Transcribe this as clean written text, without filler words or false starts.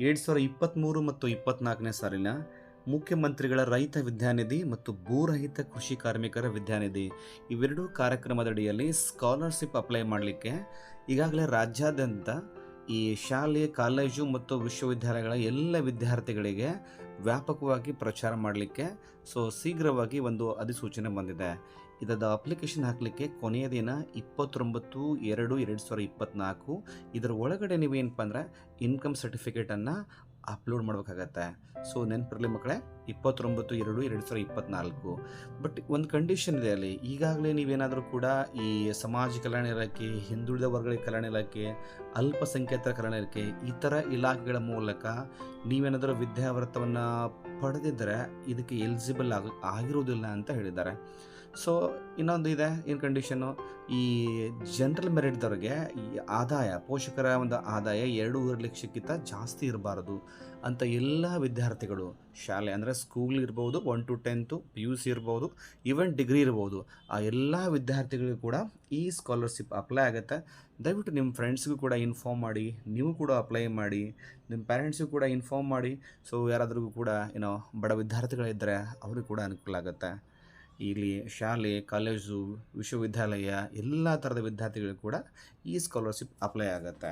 2023 ಮತ್ತು 24ನೇ ಸಾಲಿನ ಮುಖ್ಯಮಂತ್ರಿಗಳ ರೈತ ವಿದ್ಯಾನಿಧಿ ಮತ್ತು ಭೂರಹಿತ ಕೃಷಿ ಕಾರ್ಮಿಕರ ವಿದ್ಯಾನಿಧಿ ಇವೆರಡೂ ಕಾರ್ಯಕ್ರಮದಡಿಯಲ್ಲಿ ಸ್ಕಾಲರ್ಶಿಪ್ ಅಪ್ಲೈ ಮಾಡಲಿಕ್ಕೆ ಈಗಾಗಲೇ ರಾಜ್ಯಾದ್ಯಂತ ಈ ಶಾಲೆ, ಕಾಲೇಜು ಮತ್ತು ವಿಶ್ವವಿದ್ಯಾಲಯಗಳ ಎಲ್ಲ ವಿದ್ಯಾರ್ಥಿಗಳಿಗೆ ವ್ಯಾಪಕವಾಗಿ ಪ್ರಚಾರ ಮಾಡಲಿಕ್ಕೆ ಶೀಘ್ರವಾಗಿ ಒಂದು ಅಧಿಸೂಚನೆ ಬಂದಿದೆ. ಇದರ ಅಪ್ಲಿಕೇಶನ್ ಹಾಕಲಿಕ್ಕೆ ಕೊನೆಯ ದಿನ 29/2/2024. ಇದರ ಒಳಗಡೆ ನೀವೇನಪ್ಪ ಅಂದರೆ ಇನ್ಕಮ್ ಸರ್ಟಿಫಿಕೇಟನ್ನು ಅಪ್ಲೋಡ್ ಮಾಡಬೇಕಾಗತ್ತೆ. ನೆನಪಿರಲಿ ಮಕ್ಕಳೇ, 29/2/2024. ಬಟ್ ಒಂದು ಕಂಡೀಷನ್ ಇದೆ ಅಲ್ಲಿ. ಈಗಾಗಲೇ ನೀವೇನಾದರೂ ಕೂಡ ಈ ಸಮಾಜ ಕಲ್ಯಾಣ ಇಲಾಖೆ, ಹಿಂದುಳಿದ ವರ್ಗಗಳ ಕಲ್ಯಾಣ ಇಲಾಖೆ, ಅಲ್ಪಸಂಖ್ಯಾತರ ಕಲ್ಯಾಣ ಇಲಾಖೆ ಈ ಥರ ಇಲಾಖೆಗಳ ಮೂಲಕ ನೀವೇನಾದರೂ ವಿದ್ಯಾವೃತ್ತವನ್ನು ಪಡೆದಿದ್ದರೆ ಇದಕ್ಕೆ ಎಲಿಜಿಬಲ್ ಆಗಿರುವುದಿಲ್ಲ ಅಂತ ಹೇಳಿದ್ದಾರೆ. ಇನ್ನೊಂದು ಇದೆ, ಏನು ಕಂಡೀಷನ್ನು, ಈ ಜನರಲ್ ಮೆರಿಟ್ದವ್ರಿಗೆ ಈ ಆದಾಯ, ಪೋಷಕರ ಒಂದು ಆದಾಯ 2.5 ಲಕ್ಷಕ್ಕಿಂತ ಜಾಸ್ತಿ ಇರಬಾರ್ದು ಅಂತ ಎಲ್ಲ ವಿದ್ಯಾರ್ಥಿಗಳು, ಶಾಲೆ ಅಂದರೆ ಸ್ಕೂಲ್ ಇರ್ಬೋದು, 1 to 10th PUC ಇರ್ಬೋದು, ಈವನ್ ಡಿಗ್ರಿ ಇರ್ಬೋದು, ಆ ಎಲ್ಲ ವಿದ್ಯಾರ್ಥಿಗಳಿಗೂ ಕೂಡ ಈ ಸ್ಕಾಲರ್ಶಿಪ್ ಅಪ್ಲೈ ಆಗುತ್ತೆ. ದಯವಿಟ್ಟು ನಿಮ್ಮ ಫ್ರೆಂಡ್ಸ್ಗೂ ಕೂಡ ಇನ್ಫಾರ್ಮ್ ಮಾಡಿ, ನೀವು ಕೂಡ ಅಪ್ಲೈ ಮಾಡಿ, ನಿಮ್ಮ ಪೇರೆಂಟ್ಸಿಗೂ ಕೂಡ ಇನ್ಫಾರ್ಮ್ ಮಾಡಿ. ಯಾರಾದ್ರಿಗೂ ಕೂಡ ಬಡ ವಿದ್ಯಾರ್ಥಿಗಳಿದ್ದರೆ ಅವ್ರಿಗೂ ಕೂಡ ಅನುಕೂಲ ಆಗುತ್ತೆ. ಇಲ್ಲಿ ಶಾಲೆ, ಕಾಲೇಜು, ವಿಶ್ವವಿದ್ಯಾಲಯ ಎಲ್ಲ ಥರದ ವಿದ್ಯಾರ್ಥಿಗಳಿಗೂ ಕೂಡ ಈ ಸ್ಕಾಲರ್ಶಿಪ್ ಅಪ್ಲೈ ಆಗುತ್ತೆ.